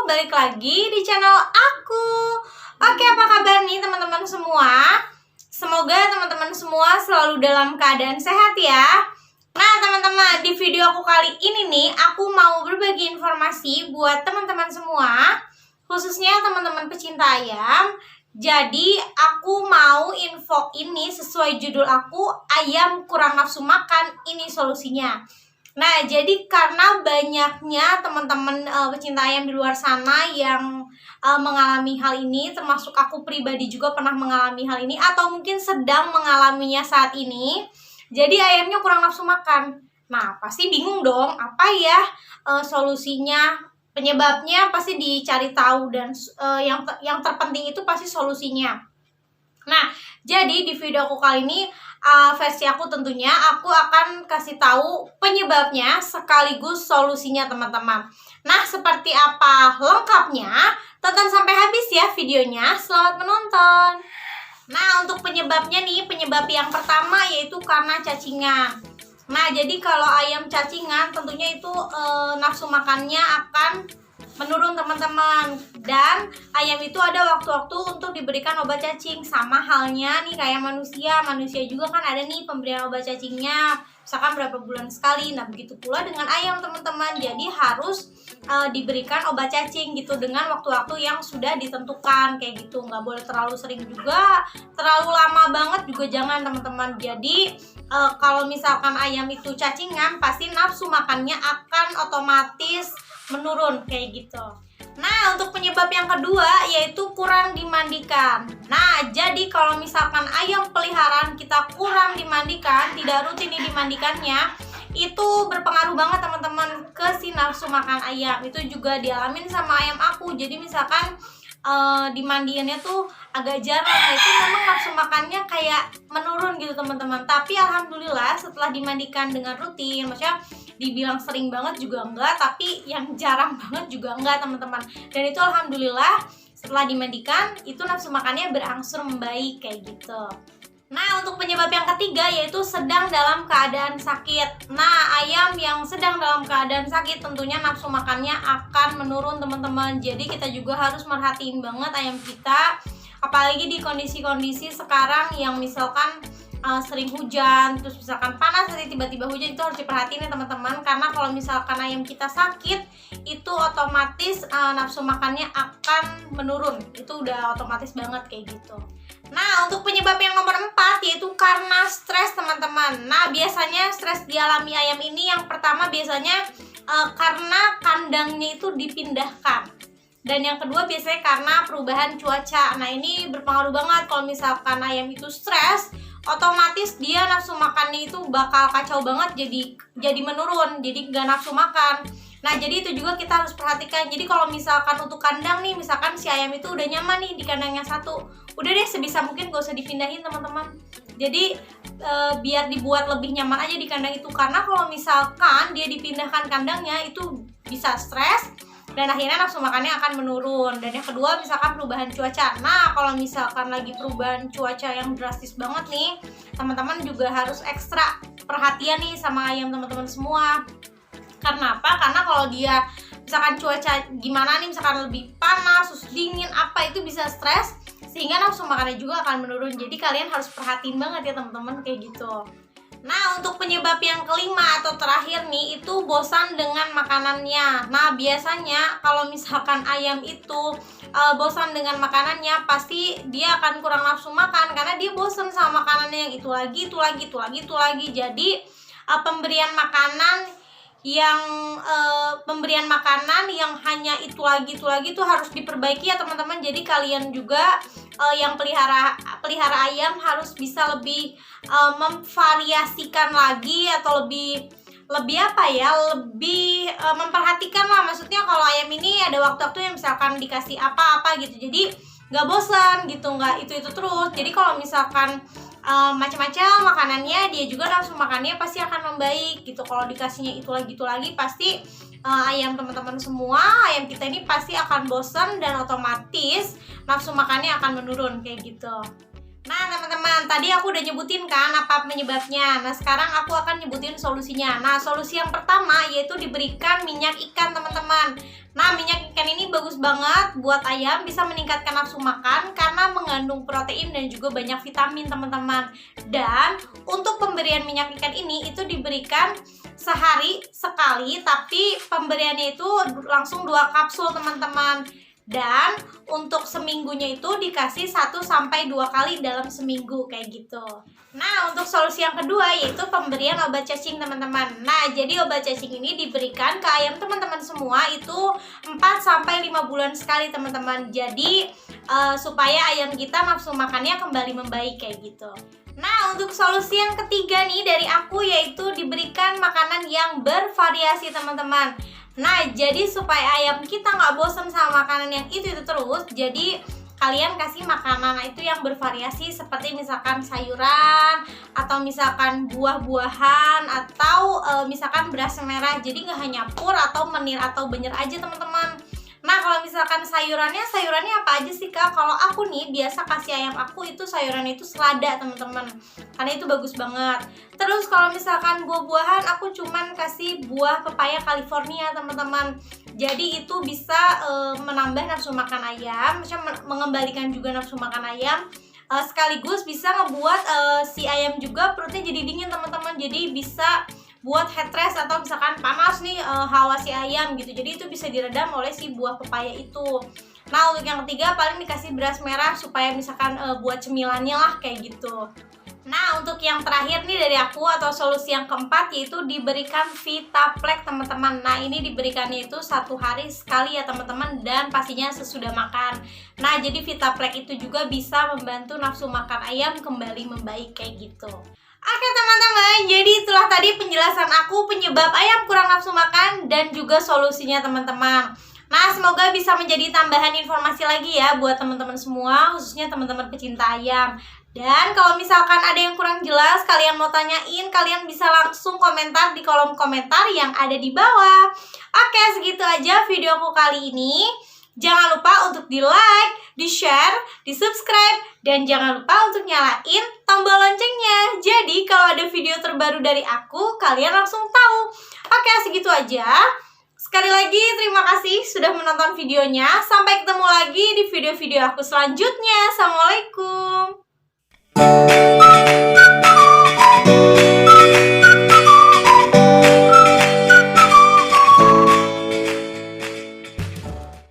Balik lagi di channel aku. Oke, apa kabar nih teman-teman semua? Semoga teman-teman semua selalu dalam keadaan sehat ya. Nah teman-teman, di video aku kali ini nih, aku mau berbagi informasi buat teman-teman semua, khususnya teman-teman pecinta ayam. Jadi aku mau info ini sesuai judul aku, ayam kurang nafsu makan, ini solusinya. Nah, jadi karena banyaknya teman-teman pecinta ayam di luar sana yang mengalami hal ini, termasuk aku pribadi juga pernah mengalami hal ini atau mungkin sedang mengalaminya saat ini. Jadi ayamnya kurang nafsu makan. Nah, pasti bingung dong, apa ya solusinya? Penyebabnya pasti dicari tahu dan yang terpenting itu pasti solusinya. Nah, jadi di video aku kali ini versi aku tentunya aku akan kasih tahu penyebabnya sekaligus solusinya teman-teman. Nah, seperti apa lengkapnya? Tonton sampai habis ya videonya. Selamat menonton. Nah, untuk penyebabnya nih, penyebab yang pertama yaitu karena cacingan. Nah, jadi kalau ayam cacingan tentunya itu nafsu makannya akan menurun teman-teman. Dan ayam itu ada waktu-waktu untuk diberikan obat cacing. Sama halnya nih kayak manusia. Manusia juga kan ada nih pemberian obat cacingnya, misalkan berapa bulan sekali. Nah begitu pula dengan ayam teman-teman. Jadi harus diberikan obat cacing gitu dengan waktu-waktu yang sudah ditentukan kayak gitu. Nggak boleh terlalu sering juga, terlalu lama banget juga jangan teman-teman. Jadi kalau misalkan ayam itu cacingan, pasti nafsu makannya akan otomatis menurun kayak gitu. Nah, untuk penyebab yang kedua yaitu kurang dimandikan. Nah, jadi kalau misalkan ayam peliharaan kita kurang dimandikan, tidak rutin dimandikannya, itu berpengaruh banget teman-teman ke si nafsu makan ayam. Itu juga dialamin sama ayam aku. Jadi misalkan dimandiinnya tuh agak jarang, nah itu memang nafsu makannya kayak menurun gitu teman-teman. Tapi alhamdulillah setelah dimandikan dengan rutin, maksudnya dibilang sering banget juga enggak, tapi yang jarang banget juga enggak teman-teman. Dan itu alhamdulillah setelah dimandikan itu nafsu makannya berangsur membaik kayak gitu. Nah, untuk penyebab yang ketiga yaitu sedang dalam keadaan sakit. Nah, ayam yang sedang dalam keadaan sakit tentunya nafsu makannya akan menurun teman-teman. Jadi kita juga harus merhatiin banget ayam kita, apalagi di kondisi-kondisi sekarang yang misalkan sering hujan, terus misalkan panas nanti tiba-tiba hujan, itu harus diperhatiin ya teman-teman. Karena kalau misalkan ayam kita sakit, itu otomatis nafsu makannya akan menurun. Itu udah otomatis banget kayak gitu. Nah, untuk penyebab yang nomor 4 yaitu karena stres teman-teman. Nah, biasanya stres dialami ayam ini yang pertama biasanya karena kandangnya itu dipindahkan. Dan yang kedua biasanya karena perubahan cuaca. Nah, ini berpengaruh banget. Kalau misalkan ayam itu stres, otomatis dia nafsu makannya itu bakal kacau banget, jadi menurun, jadi nggak nafsu makan. Nah, jadi itu juga kita harus perhatikan. Jadi kalau misalkan untuk kandang nih, misalkan si ayam itu udah nyaman nih di kandang yang satu, udah deh sebisa mungkin gak usah dipindahin teman-teman. Jadi biar dibuat lebih nyaman aja di kandang itu. Karena kalau misalkan dia dipindahkan kandangnya, itu bisa stres dan akhirnya nafsu makannya akan menurun. Dan yang kedua misalkan perubahan cuaca. Nah, kalau misalkan lagi perubahan cuaca yang drastis banget nih, teman-teman juga harus ekstra perhatian nih sama ayam teman-teman semua. Karena apa? Karena kalau dia misalkan cuaca gimana nih, misalkan lebih panas, terus dingin, apa itu bisa stres sehingga nafsu makannya juga akan menurun. Jadi kalian harus perhatiin banget ya teman-teman kayak gitu. Nah, untuk penyebab yang kelima atau terakhir nih, itu bosan dengan makanannya. Nah, biasanya kalau misalkan ayam itu bosan dengan makanannya, pasti dia akan kurang nafsu makan karena dia bosan sama makanannya yang itu lagi. Jadi pemberian makanan yang hanya itu lagi itu harus diperbaiki ya teman-teman. Jadi kalian juga yang pelihara ayam harus bisa lebih memvariasikan lagi atau lebih lebih apa ya, lebih memperhatikan lah. Maksudnya kalau ayam ini ada waktu-waktu yang misalkan dikasih apa-apa gitu, jadi nggak bosan gitu, nggak itu terus. Jadi kalau misalkan macam-macam makanannya, dia juga nafsu makannya pasti akan membaik gitu. Kalau dikasihnya itu lagi pasti ayam teman-teman semua, ayam kita ini pasti akan bosan dan otomatis nafsu makannya akan menurun kayak gitu. Nah teman-teman, tadi aku udah nyebutin kan apa penyebabnya. Nah sekarang aku akan nyebutin solusinya. Nah solusi yang pertama yaitu diberikan minyak ikan teman-teman. Nah minyak ikan ini bagus banget buat ayam, bisa meningkatkan nafsu makan karena mengandung protein dan juga banyak vitamin teman-teman. Dan untuk pemberian minyak ikan ini itu diberikan sehari sekali, tapi pemberiannya itu langsung 2 kapsul teman-teman. Dan untuk seminggunya itu dikasih 1-2 kali dalam seminggu kayak gitu. Nah untuk solusi yang kedua yaitu pemberian obat cacing teman-teman. Nah jadi obat cacing ini diberikan ke ayam teman-teman semua itu 4-5 bulan sekali teman-teman. Jadi supaya ayam kita nafsu makannya kembali membaik kayak gitu. Nah untuk solusi yang ketiga nih dari aku yaitu diberikan makanan yang bervariasi teman-teman. Nah jadi supaya ayam kita nggak bosan sama makanan yang itu terus, jadi kalian kasih makanan itu yang bervariasi seperti misalkan sayuran atau misalkan buah-buahan atau misalkan beras merah. Jadi nggak hanya pur atau menir atau benyer aja teman-teman. Nah kalau misalkan sayurannya apa aja sih Kak? Kalau aku nih biasa kasih ayam aku itu sayurannya itu selada teman-teman, karena itu bagus banget. Terus kalau misalkan buah-buahan aku cuman kasih buah pepaya California teman-teman. Jadi itu bisa menambah nafsu makan ayam, mengembalikan juga nafsu makan ayam. Sekaligus bisa ngebuat si ayam juga perutnya jadi dingin teman-teman. Jadi bisa buat head stress atau misalkan panas nih hawa si ayam gitu. Jadi itu bisa diredam oleh si buah pepaya itu. Nah untuk yang ketiga paling dikasih beras merah supaya misalkan buat cemilannya lah kayak gitu. Nah untuk yang terakhir nih dari aku atau solusi yang keempat yaitu diberikan Vitaplex teman-teman. Nah ini diberikannya itu 1 hari sekali ya teman-teman, dan pastinya sesudah makan. Nah jadi Vitaplex itu juga bisa membantu nafsu makan ayam kembali membaik kayak gitu. Oke teman-teman, jadi itulah tadi penjelasan aku penyebab ayam kurang nafsu makan dan juga solusinya teman-teman. Nah semoga bisa menjadi tambahan informasi lagi ya buat teman-teman semua, khususnya teman-teman pecinta ayam. Dan kalau misalkan ada yang kurang jelas, kalian mau tanyain, kalian bisa langsung komentar di kolom komentar yang ada di bawah. Oke, segitu aja video aku kali ini. Jangan lupa untuk di like, di share, di subscribe, dan jangan lupa untuk nyalain tombol loncengnya. Jadi kalau ada video terbaru dari aku, kalian langsung tahu. Oke, segitu aja. Sekali lagi terima kasih sudah menonton videonya. Sampai ketemu lagi di video-video aku selanjutnya. Assalamualaikum.